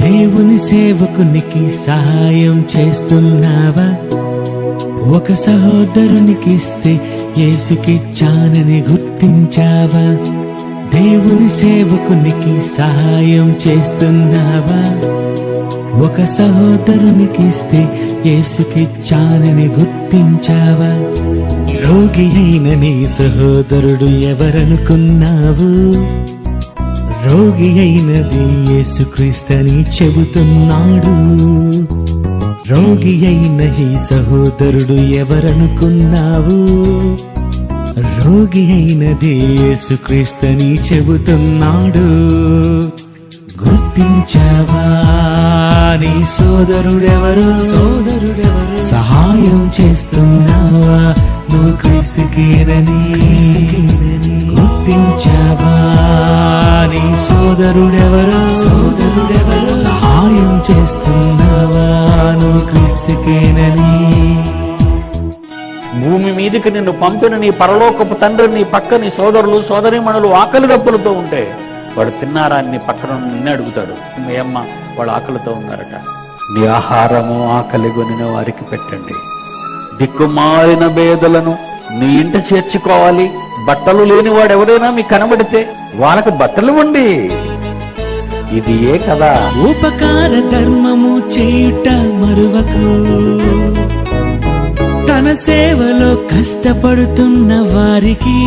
దేవుని సేవకునికి సహాయం చేస్తున్నావా? ఒక సహోదరునికిస్తే యేసుకిచ్చానని గుర్తించావా? దేవుని సేవకునికి సహాయం చేస్తున్నావా? ఒక సహోదరునికిస్తే యేసుకిచ్చానని గుర్తించావా? రోగి అయిన నీ సహోదరుడు ఎవరనుకున్నావు? రోగి అయినది యేసుక్రీస్తని చెబుతున్నాడు. రోగి అయిన ఈ సహోదరుడు ఎవరనుకున్నావు? రోగి అయినది యేసుక్రీస్తని చెబుతున్నాడు. గుర్తించావా నీ సోదరుడెవరు? సహాయం చేస్తున్నావా నువ్వు క్రీస్తుకేనని? గుర్తించావా నీ సోదరుడెవరు? సహాయం చేస్తున్నావా నువ్వు క్రీస్తుకేనని? భూమి మీదకి నిన్ను పంపిన నీ పరలోకపు తండ్రి నీ పక్క నీ సోదరులు సోదరీమణులు ఆకలి దప్పులతో ఉంటే వాడు తిన్నారా అని పక్కన నిన్నే అడుగుతాడు. మీ అమ్మ వాడు ఆకలితో ఉన్నారట. నీ ఆహారము ఆకలి కొనిన వారికి పెట్టండి. దిక్కుమాలిన బేదలను నీ ఇంట చేర్చుకోవాలి. బట్టలు లేని వాడు ఎవరైనా మీకు కనబడితే వాళ్ళకి బట్టలు ఇవ్వండి. ఇది ఏ కదా? ఉపకార ధర్మము చేయుట మరువకు. తన సేవలో కష్టపడుతున్న వారికి